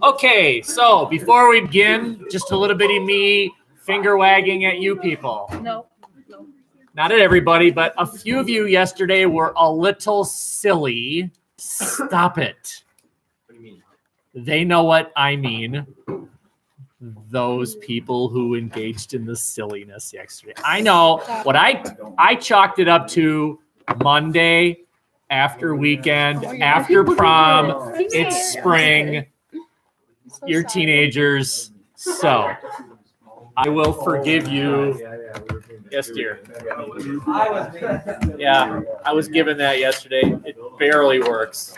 Okay, so before we begin, just a little bitty me finger wagging at you people. No. Not at everybody, but a few of you yesterday were a little silly. Stop it. What do you mean? They know what I mean. Those people who engaged in the silliness yesterday. I know what I chalked it up to Monday after weekend, after prom, it's spring, you're teenagers, so I will forgive you. Yes, dear. Yeah, I was given that yesterday. It barely works.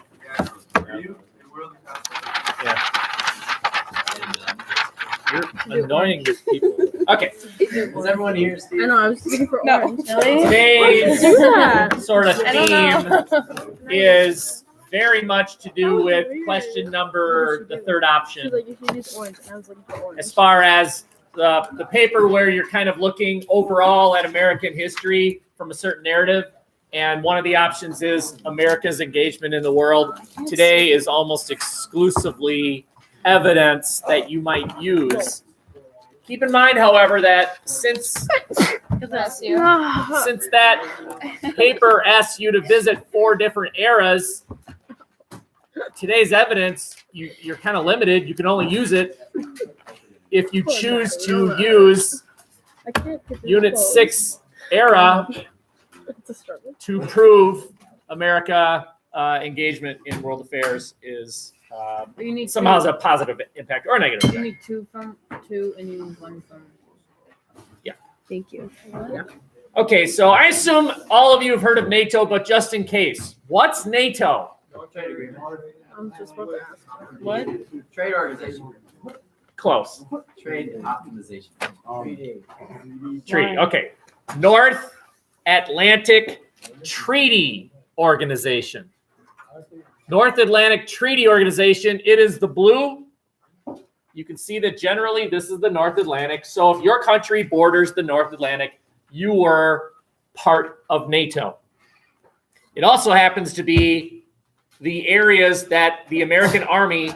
Yeah. You're annoying these people. Okay. Is everyone here, Steve? I know, I was looking for orange. Today's Do that. sort of I don't know. theme is very much to do with question number, the third option. She's like, you should use orange. And I was looking for orange. As far as the paper where you're kind of looking overall at American history from a certain narrative, and one of the options is America's engagement in the world. Today is almost exclusively evidence that you might use. Keep in mind, however, that since that paper asks you to visit 4 different eras, today's evidence, you're kind of limited. You can only use it if you choose to use Unit 6 era to prove America engagement in world affairs is somehow has a positive impact or negative You impact. need 2 from 2 and you need 1 from. Yeah. Thank you. Yeah. Okay, so I assume all of you have heard of NATO, but just in case, what's NATO? Trade agreement. I'm just about to ask. What? Trade organization. Close. Trade optimization. Treaty. Okay. North Atlantic Treaty Organization. North Atlantic Treaty Organization. It is the blue. You can see that generally this is the North Atlantic. So if your country borders the North Atlantic, you were part of NATO. It also happens to be the areas that the American Army,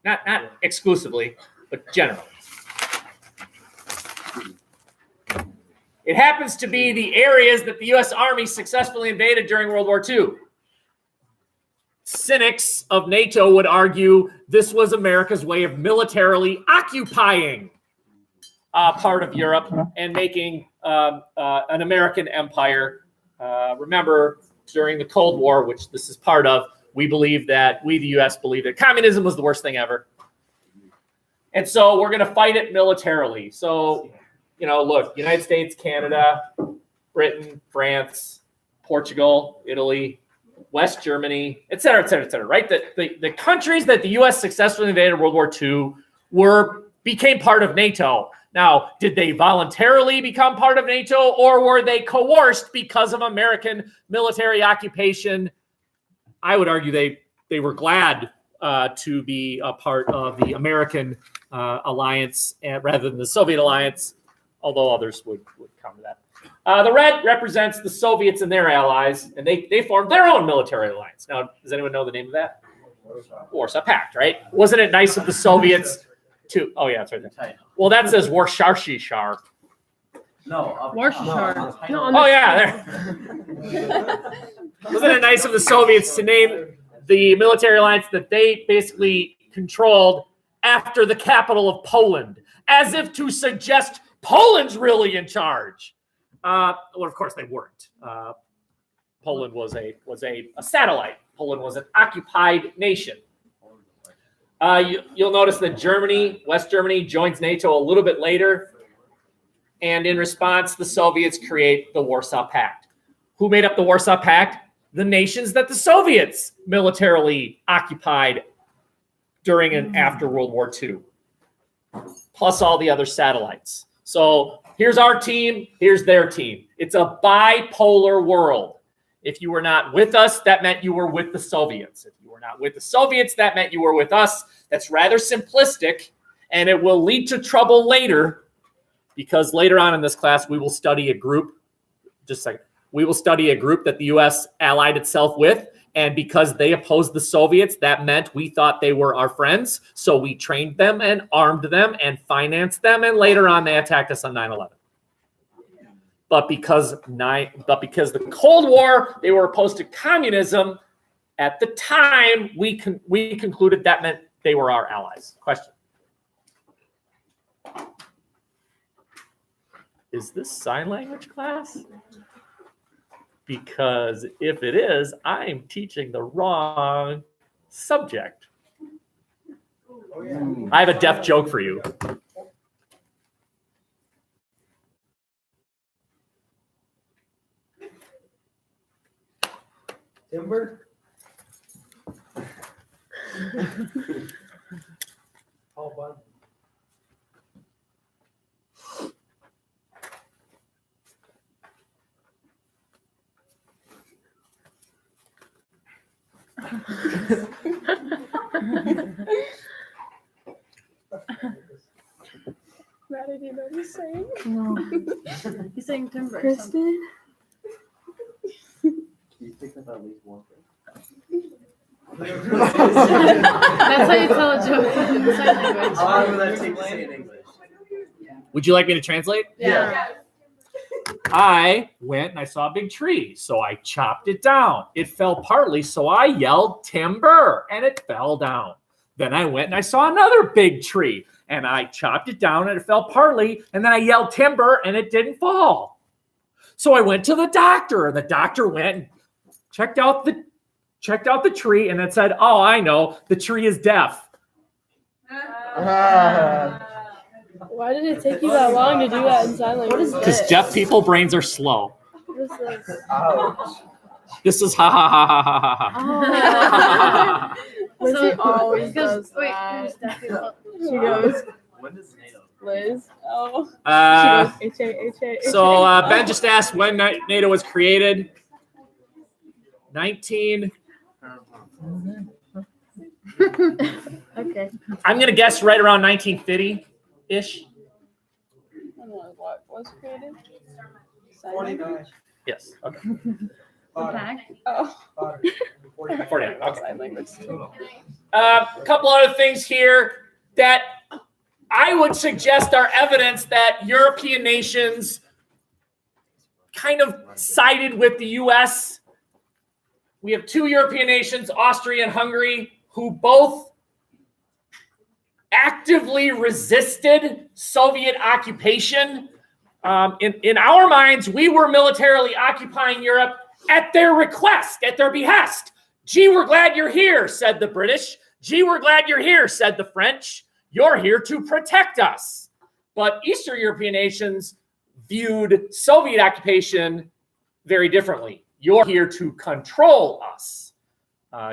not exclusively, but generally. It happens to be the areas that the U.S. Army successfully invaded during World War II. Cynics of NATO would argue this was America's way of militarily occupying part of Europe and making an American empire. Remember, during the Cold War, which this is part of, we, the U.S., believed that communism was the worst thing ever. And so we're going to fight it militarily. So, look, United States, Canada, Britain, France, Portugal, Italy, West Germany, et cetera, right? The countries that the U.S. successfully invaded in World War II became part of NATO. Now, did they voluntarily become part of NATO, or were they coerced because of American military occupation? I would argue they were glad to be a part of the American alliance rather than the Soviet alliance, although others would counter that. The red represents the Soviets and their allies, and they formed their own military alliance. Now, does anyone know the name of that? Warsaw Pact, right? Wasn't it nice of the Soviets to? Oh yeah, that's right there. Well, that says Warszawski. No. Warsaw. Oh yeah, there. Wasn't it nice of the Soviets to name the military alliance that they basically controlled after the capital of Poland, as if to suggest Poland's really in charge? Well, of course they weren't. Poland was a satellite. Poland was an occupied nation. You'll notice that West Germany, joins NATO a little bit later. And in response, the Soviets create the Warsaw Pact. Who made up the Warsaw Pact? The nations that the Soviets militarily occupied during and after World War II, plus all the other satellites. So here's our team, here's their team. It's a bipolar world. If you were not with us, that meant you were with the Soviets. If you were not with the Soviets, that meant you were with us. That's rather simplistic, and it will lead to trouble later, because later on in this class, we will study a group. Just a second. We will study a group that the U.S. allied itself with, And because they opposed the Soviets, that meant we thought they were our friends. So we trained them and armed them and financed them. And later on, they attacked us on 9/11. But because the Cold War, they were opposed to communism. At the time, we concluded that meant they were our allies. Question. Is this sign language class? Because if it is, I'm teaching the wrong subject. I have a deaf joke for you. Timber? Oh, bud. Maddie, do you know what he's saying? No. He's saying timber. Kristen? Can you pick up at least one thing? That's how you tell a joke in sign language. How long will that take to say in English? Would you like me to translate? Yeah. I went and I saw a big tree, so I chopped it down. It fell partly, so I yelled timber, and it fell down. Then I went and I saw another big tree, and I chopped it down, and it fell partly, and then I yelled timber, and it didn't fall. So I went to the doctor, and the doctor went and checked out the tree, and it said, "Oh, I know, the tree is deaf." Why did it take you that long to do that in sign language? What is Because this? deaf people brains are slow. What is this? Ouch. This is ha ha ha ha ha ha ha. Lizzie always because- does wait, that. who's deaf people? She goes, When does NATO? Liz. Oh. Uh, She goes, H-A. So Ben just asked when NATO was created. 19. Okay. I'm going to guess right around 1950-ish. I don't know what was created. Sign 49. language? Yes. Okay. Pack? Oh. 49. 49. Okay. Sign language. A couple other things here that I would suggest are evidence that European nations kind of sided with the U.S. We have two European nations, Austria and Hungary, who both actively resisted Soviet occupation. In our minds, we were militarily occupying Europe at their request, at their behest. Gee, we're glad you're here, said the British. Gee, we're glad you're here, said the French. You're here to protect us. But Eastern European nations viewed Soviet occupation very differently. You're here to control us.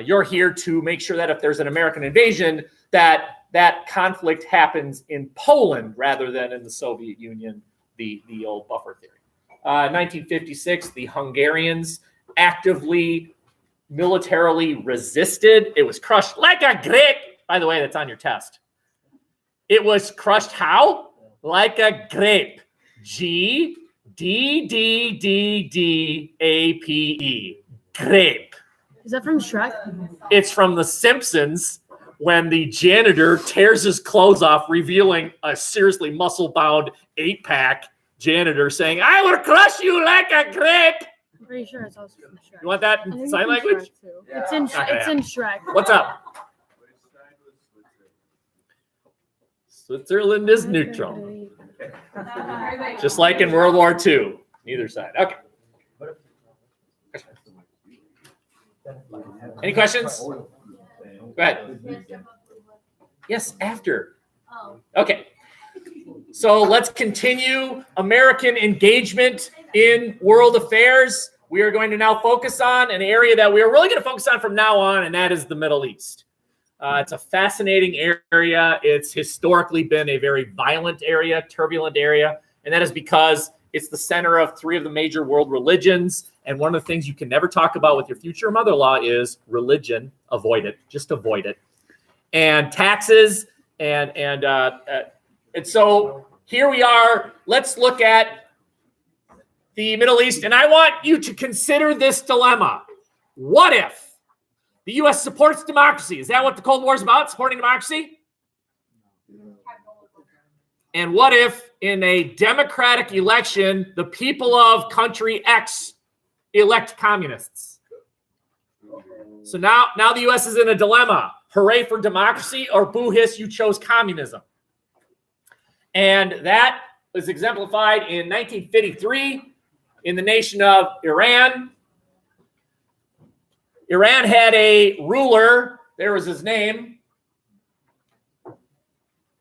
You're here to make sure that if there's an American invasion, that conflict happens in Poland rather than in the Soviet Union, the old buffer theory. 1956, the Hungarians actively militarily resisted. It was crushed like a grape. By the way, that's on your test. It was crushed how? Like a grape. G-D-D-D-D-A-P-E. Grape. Is that from Shrek? It's from The Simpsons when the janitor tears his clothes off, revealing a seriously muscle-bound 8-pack janitor saying, "I will crush you like a grape." I'm pretty sure it's also from Shrek. You want that I think in it's sign in language? Shrek, too. It's in Okay, it's in Shrek. What's up? Switzerland is neutral. Just like in World War II. Neither side. Okay. Any questions? Go ahead. Yes, after. Okay. So let's continue American engagement in world affairs. We are going to now focus on an area that we are really going to focus on from now on, and that is the Middle East. It's a fascinating area. It's historically been a very violent area, turbulent area, and that is because it's the center of three of the major world religions. And one of the things you can never talk about with your future mother-in-law is religion. Avoid it. Just avoid it. And taxes and so here we are. Let's look at the Middle East, and I want you to consider this dilemma. What if The U.S. supports democracy. Is that what the Cold War is about? Supporting democracy? And what if in a democratic election, the people of country X elect communists? So now the U.S. is in a dilemma. Hooray for democracy or boo hiss, you chose communism. And that was exemplified in 1953 in the nation of Iran. Iran had a ruler, there was his name,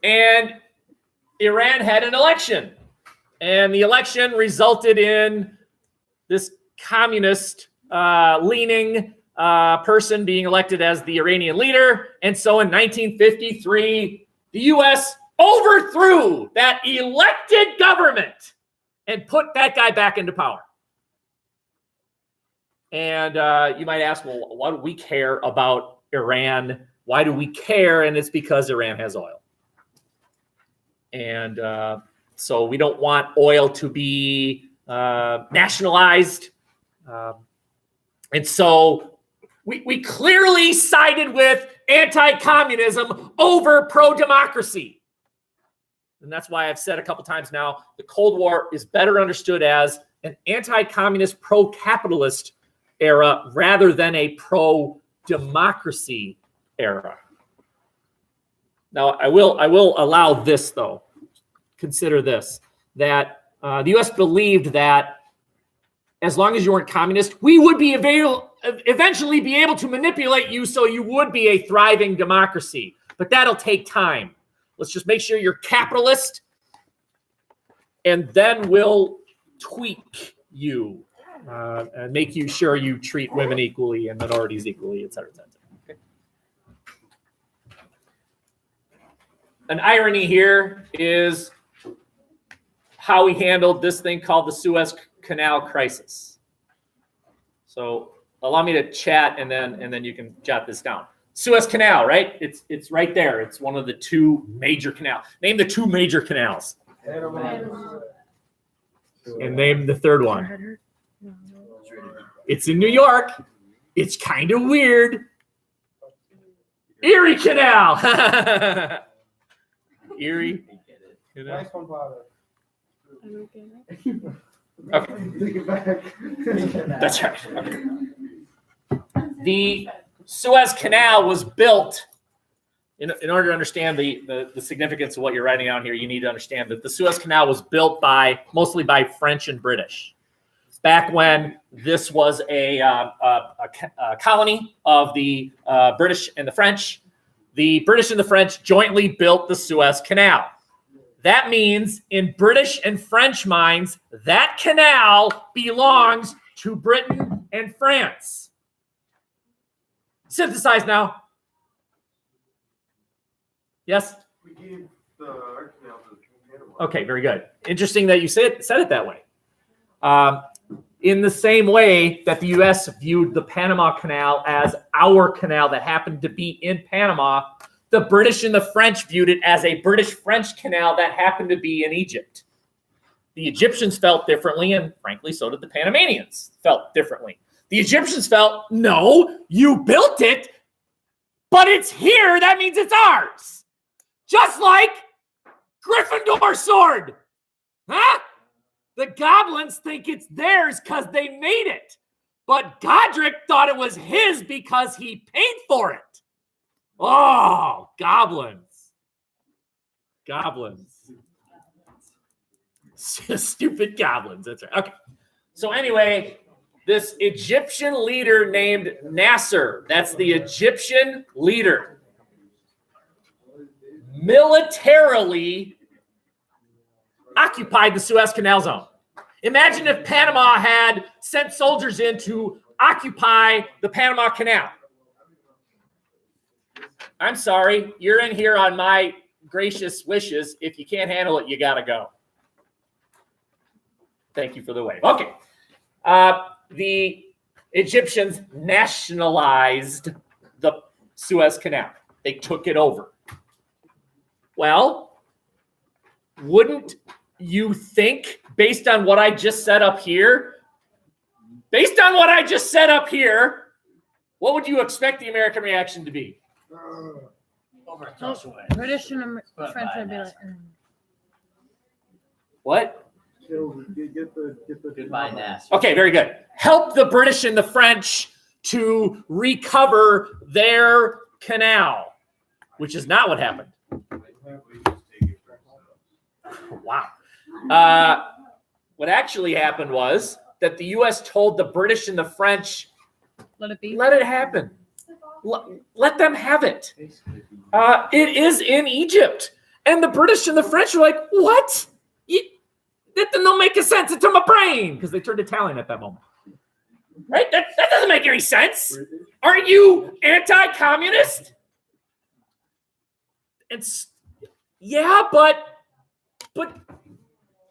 and Iran had an election. And the election resulted in this communist leaning person being elected as the Iranian leader. And so in 1953, the U.S. overthrew that elected government and put that guy back into power. And you might ask, well, why do we care about Iran? Why do we care? And it's because Iran has oil. And so we don't want oil to be nationalized. And so we clearly sided with anti-communism over pro-democracy. And that's why I've said a couple times now, the Cold War is better understood as an anti-communist, pro-capitalist era rather than a pro-democracy era. Now, I will allow this, though. Consider this, that the U.S. believed that as long as you weren't communist, we would be eventually be able to manipulate you so you would be a thriving democracy. But that'll take time. Let's just make sure you're capitalist, and then we'll tweak you and make you sure you treat women equally and minorities equally, et cetera, et cetera. Okay. An irony here is how we handled this thing called the Suez Canal crisis. So allow me to chat, and then you can jot this down. Suez Canal, right? It's right there. It's one of the two major canals. Name the two major canals. And name the third one. It's in New York. It's kind of weird. Erie Canal. Erie. Nice one, Father. Okay. Take it back. That's right. Okay. The Suez Canal was built, in order to understand the significance of what you're writing down here, you need to understand that the Suez Canal was built mostly by French and British. Back when this was a colony of the British and the French, the British and the French jointly built the Suez Canal. That means in British and French minds, that canal belongs to Britain and France. Synthesize now. Yes? We gave our canal to Panama. Okay, very good. Interesting that you said it that way. In the same way that the U.S. viewed the Panama Canal as our canal that happened to be in Panama, the British and the French viewed it as a British-French canal that happened to be in Egypt. The Egyptians felt differently, and frankly, so did the Panamanians felt differently. The Egyptians felt, no, you built it, but it's here. That means it's ours. Just like Gryffindor sword. Huh? The goblins think it's theirs because they made it. But Godric thought it was his because he paid for it. Oh, goblins. Goblins. Stupid goblins. That's right. Okay. So anyway, this Egyptian leader named Nasser, that's the Egyptian leader, militarily occupied the Suez Canal zone. Imagine if Panama had sent soldiers in to occupy the Panama Canal. I'm sorry, you're in here on my gracious wishes. If you can't handle it, you got to go. Thank you for the wave. Okay. The Egyptians nationalized the Suez Canal. They took it over. Well, wouldn't you think, based on what I just set up here, what would you expect the American reaction to be? Over across the way. British and French would be like, What? Goodbye, Nass. Okay, very good. Help the British and the French to recover their canal, which is not what happened. Wow. What actually happened was that the U.S. told the British and the French, let it be. let it happen. Let them have it. It is in Egypt. And the British and the French were like, what? That don't make a sense into my brain. Because they turned Italian at that moment. Right? That doesn't make any sense. Aren't you anti-communist? Yeah, but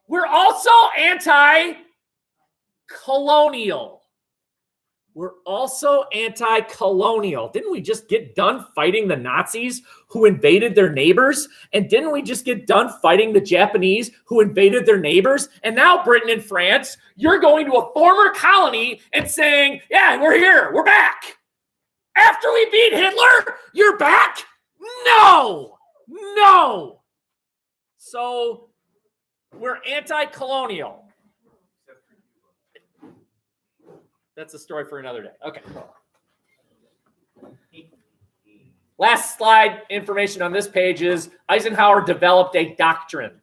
we're also anti-colonial. We're also anti-colonial. Didn't we just get done fighting the Nazis who invaded their neighbors? And didn't we just get done fighting the Japanese who invaded their neighbors? And now Britain and France, you're going to a former colony and saying, yeah, we're here. We're back. After we beat Hitler, you're back? No. So we're anti-colonial. That's a story for another day. Okay. Last slide information on this page is Eisenhower developed a doctrine.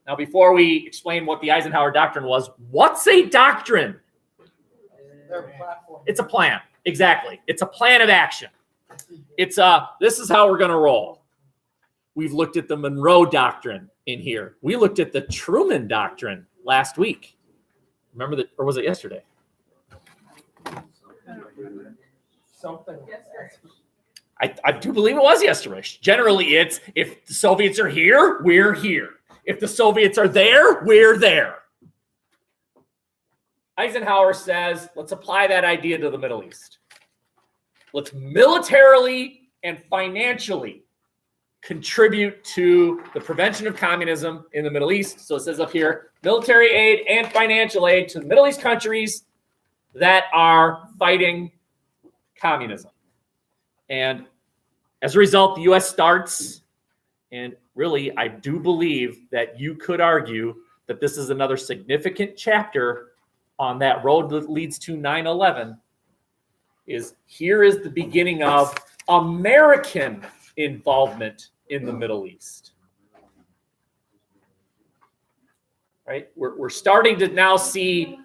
Now, before we explain what the Eisenhower doctrine was, what's a doctrine? It's a plan. Exactly. It's a plan of action. This is how we're going to roll. We've looked at the Monroe Doctrine in here. We looked at the Truman Doctrine last week. Remember that, or was it yesterday? Something. I do believe it was yesterday. Generally, it's if the Soviets are here, we're here. If the Soviets are there, we're there. Eisenhower says, let's apply that idea to the Middle East. Let's militarily and financially contribute to the prevention of communism in the Middle East. So it says up here, military aid and financial aid to the Middle East countries that are fighting communism. And as a result, the U.S. starts, and really, I do believe that you could argue that this is another significant chapter on that road that leads to 9/11, here is the beginning of American involvement in the Middle East. Right? We're starting to now see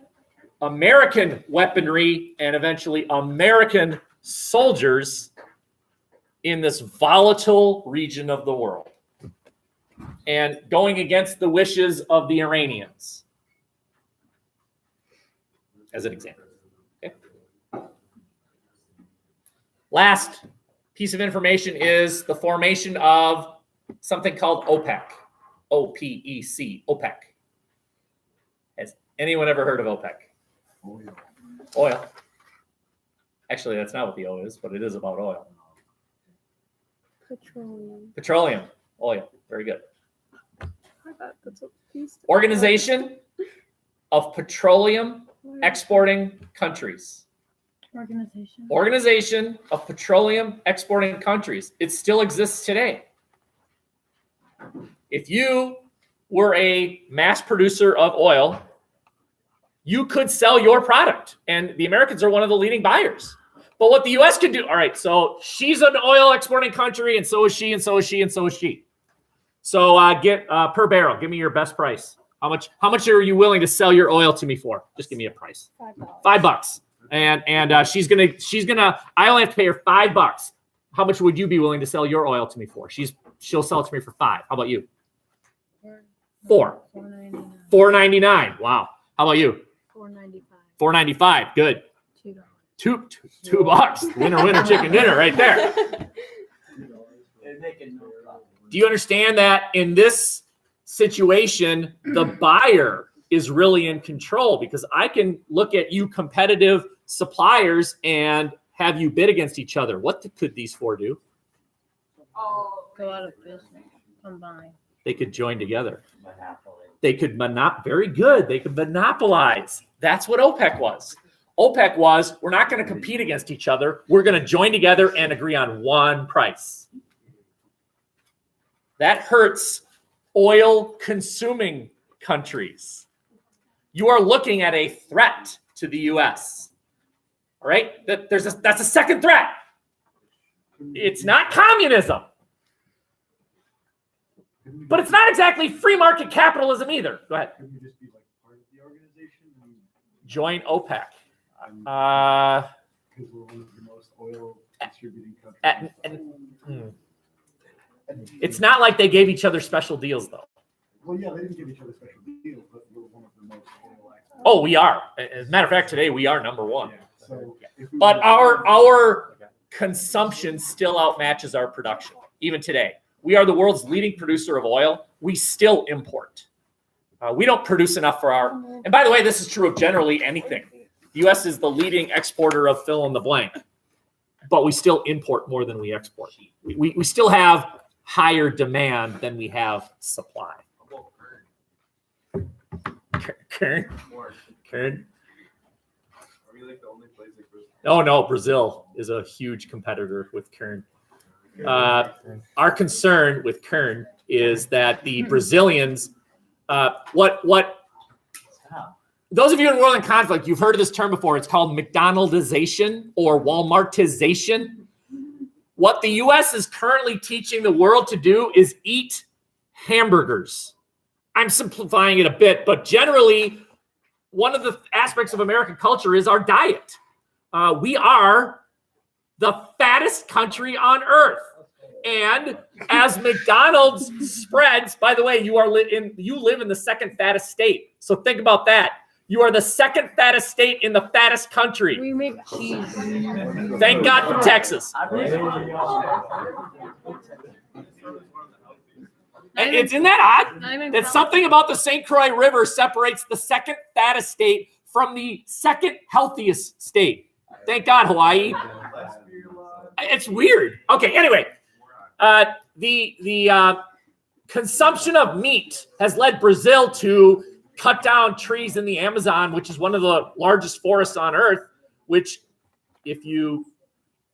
American weaponry and eventually American soldiers in this volatile region of the world and going against the wishes of the Iranians, as an example. Okay. Last piece of information is the formation of something called OPEC. OPEC. OPEC. Has anyone ever heard of OPEC? Oil. Actually, that's not what the O is, but it is about oil. Petroleum. Oil. Very good. Organization of petroleum exporting countries. Organization of petroleum exporting countries. It still exists today. If you were a mass producer of oil, you could sell your product, and the Americans are one of the leading buyers. But what the U.S. can do, all right, so she's an oil exporting country, and so is she, and so is she, and so is she. So get per barrel, give me your best price. How much are you willing to sell your oil to me for? Just give me a price. $5. And she's gonna. I only have to pay her $5. How much would you be willing to sell your oil to me for? She'll sell it to me for $5. How about you? $4. $4.99. Wow. How about you? $4.95. $4.95. Good. $2. Winner, chicken dinner right there. Do you understand that in this situation, the buyer is really in control? Because I can look at you competitive suppliers and have you bid against each other. What could these four do? Go out of business. Combine. They could join together. They could very good. They could monopolize. That's what OPEC was. OPEC was, we're not going to compete against each other. We're going to join together and agree on one price. That hurts oil-consuming countries. You are looking at a threat to the U.S. All right? That's a second threat. It's not communism. But it's not exactly free market capitalism either. Go ahead. Could you just be like part of the organization? Join OPEC. Because we're one of the most oil distributing countries. It's not like they gave each other special deals, though. Well, yeah, they didn't give each other special deals, but we're one of the most oil exporters. Oh, we are. As a matter of fact, today we are number one. Yeah, so if we But were- our consumption still outmatches our production, even today. We are the world's leading producer of oil. We still import. We don't produce enough for our. And by the way, this is true of generally anything. The U.S. is the leading exporter of fill in the blank, but we still import more than we export. We still have higher demand than we have supply. Kern? Kern? Are we like the only place that grows? Oh, no, Brazil is a huge competitor with Kern. Our concern with Kern is that the Brazilians, those of you in World in Conflict, you've heard of this term before. It's called McDonaldization or Walmartization. What the U.S. is currently teaching the world to do is eat hamburgers. I'm simplifying it a bit, but generally, one of the aspects of American culture is our diet. We are the fattest country on earth. And as McDonald's spreads, by the way, you live in the second fattest state. So think about that. You are the second fattest state in the fattest country. We make cheese. Thank God for Texas. And isn't that odd? That something about the St. Croix River separates the second fattest state from the second healthiest state. Thank God, Hawaii. It's weird. Okay, anyway, the consumption of meat has led Brazil to cut down trees in the Amazon, which is one of the largest forests on earth, which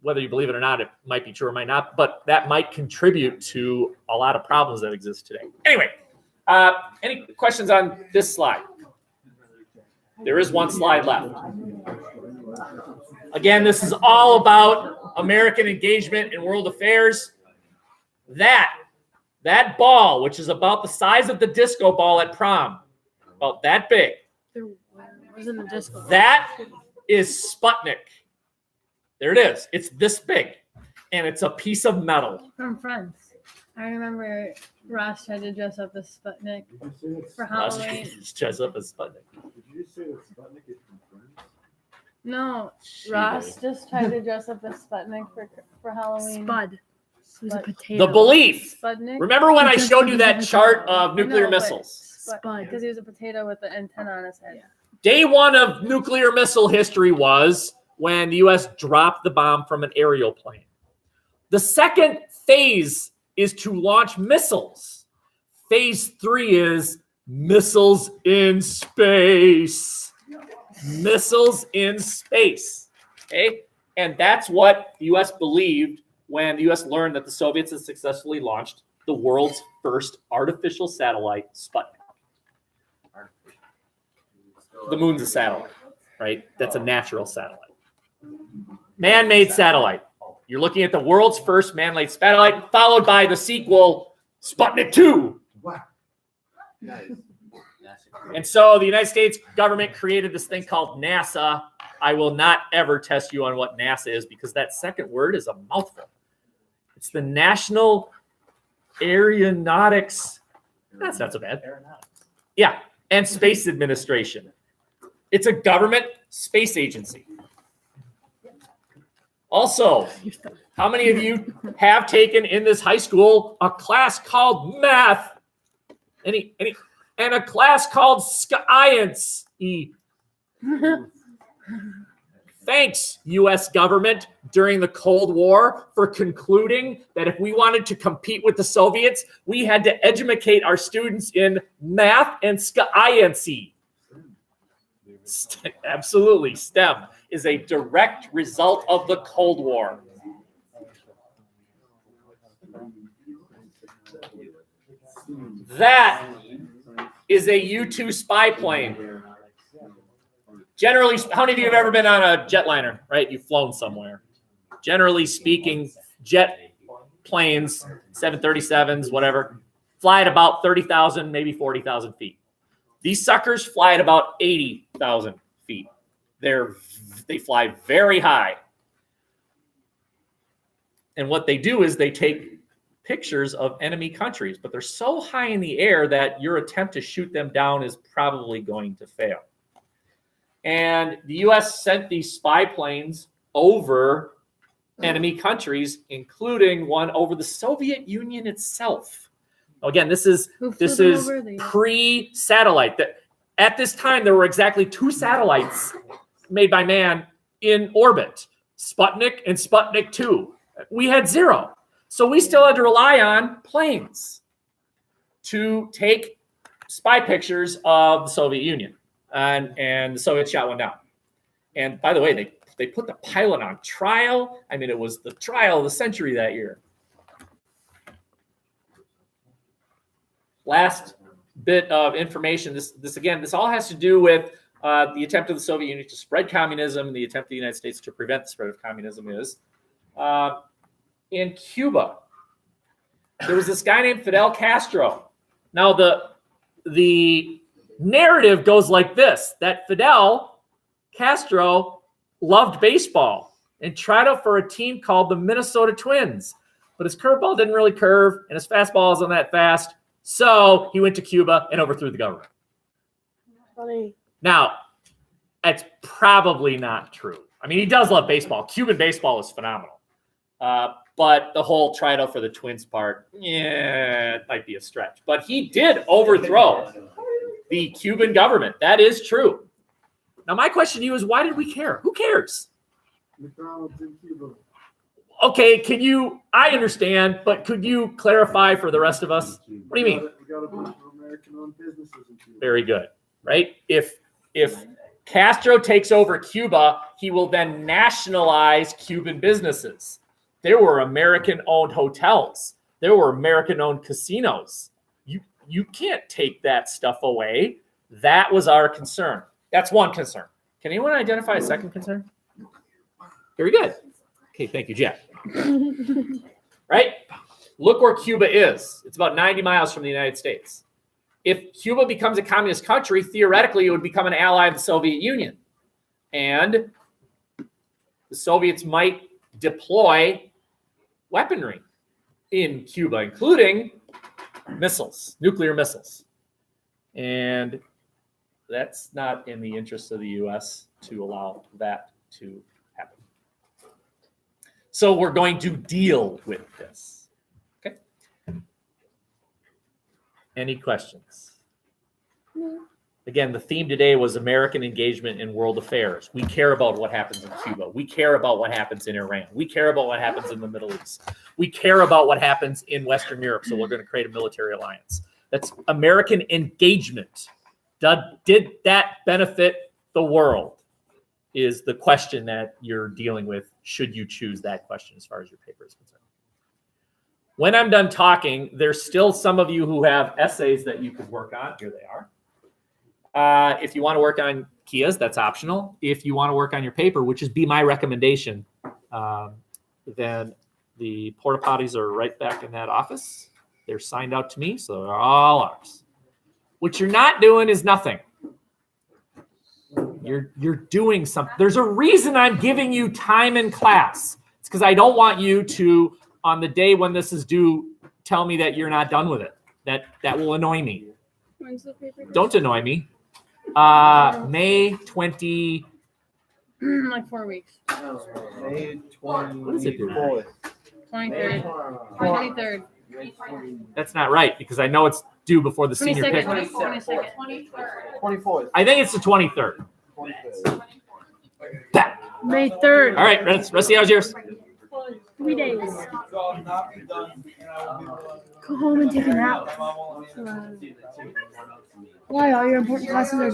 whether you believe it or not, it might be true or might not, but that might contribute to a lot of problems that exist today. Anyway, any questions on this slide? There is one slide left. Again, this is all about American engagement in world affairs. That ball, which is about the size of the disco ball at prom, about that big, Wasn't a disco. that is Sputnik. There it is. It's this big, and it's a piece of metal. From Friends. I remember Ross tried to dress up as Sputnik for Halloween. Dress up as Sputnik. Did you just say that Sputnik is from Friends? No, Ross just tried to dress up as Sputnik for Halloween. Spud. It was a potato. The belief. Sputnik. Remember when I showed you that chart of nuclear missiles? Spud. Because he was a potato with the antenna on his head. Day one of nuclear missile history was when the U.S. dropped the bomb from an aerial plane. The second phase is to launch missiles. Phase 3 is missiles in space. Missiles in space. Okay? And that's what the U.S. believed when the U.S. learned that the Soviets had successfully launched the world's first artificial satellite, Sputnik. The moon's a satellite, right? That's a natural satellite. Man-made satellite. You're looking at the world's first man-made satellite, followed by the sequel, Sputnik 2. Wow. And so the United States government created this thing called NASA. I will not ever test you on what NASA is because that second word is a mouthful. It's the National Aeronautics. That's not so bad. Yeah, and Space Administration. It's a government space agency. Also, how many of you have taken in this high school a class called math? Any? And a class called science. Thanks, U.S. government, during the Cold War for concluding that if we wanted to compete with the Soviets, we had to educate our students in math and science. Absolutely. STEM is a direct result of the Cold War. That is a U-2 spy plane. Generally, how many of you have ever been on a jetliner, right? You've flown somewhere. Generally speaking, jet planes, 737s, whatever, fly at about 30,000, maybe 40,000 feet. These suckers fly at about 80,000 feet. They fly very high. And what they do is they take pictures of enemy countries, but they're so high in the air that your attempt to shoot them down is probably going to fail. And the U.S. sent these spy planes over enemy countries, including one over the Soviet Union itself. Again, this is pre-satellite. At this time, there were exactly 2 satellites made by man in orbit, Sputnik and Sputnik 2. We had 0. So we still had to rely on planes to take spy pictures of the Soviet Union. And the Soviets shot one down. And by the way, they put the pilot on trial. I mean, it was the trial of the century that year. Last bit of information. This all has to do with the attempt of the Soviet Union to spread communism. The attempt of the United States to prevent the spread of communism is in Cuba. There was this guy named Fidel Castro. Now the narrative goes like this: that Fidel Castro loved baseball and tried out for a team called the Minnesota Twins, but his curveball didn't really curve and his fastball isn't that fast, so he went to Cuba and overthrew the government. Funny. Now, that's probably not true. I mean, he does love baseball. Cuban baseball is phenomenal. But the whole try it out for the Twins part, it might be a stretch. But he did overthrow the Cuban government. That is true. Now, my question to you is, why did we care? Who cares? McDonald's in Cuba. Okay, I understand, but could you clarify for the rest of us? What do you mean? We got a bunch of American-owned businesses in Cuba. Very good, right? If Castro takes over Cuba, he will then nationalize Cuban businesses. There were American-owned hotels. There were American-owned casinos. You can't take that stuff away. That was our concern. That's one concern. Can anyone identify a second concern? Very good. Okay, thank you, Jack. Right? Look where Cuba is. It's about 90 miles from the United States. If Cuba becomes a communist country, theoretically, it would become an ally of the Soviet Union. And the Soviets might deploy weaponry in Cuba, including missiles, nuclear missiles. And that's not in the interest of the U.S. to allow that to happen. So we're going to deal with this. Okay. Any questions? No. Again, the theme today was American engagement in world affairs. We care about what happens in Cuba. We care about what happens in Iran. We care about what happens in the Middle East. We care about what happens in Western Europe, so we're going to create a military alliance. That's American engagement. Did that benefit the world? Is the question that you're dealing with, should you choose that question as far as your paper is concerned. When I'm done talking, there's still some of you who have essays that you could work on. Here they are. If you want to work on CIS, that's optional. If you want to work on your paper, which is be my recommendation, then the porta potties are right back in that office. They're signed out to me, so they're all ours. What you're not doing is nothing. You're doing something. There's a reason I'm giving you time in class. It's because I don't want you to, on the day when this is due, tell me that you're not done with it. That will annoy me. When's the paper? Don't annoy me. May 20. Like 4 weeks. May What is it, dude? 24th. 23rd. 23rd. That's not right because I know it's due before the senior 22nd. picnic. 22nd. 24th. I think it's the 23rd. 23rd. That. May 3rd. All right, rest of the hour's yours. 3 days. Go home and take a nap. Why? All your important classes are done.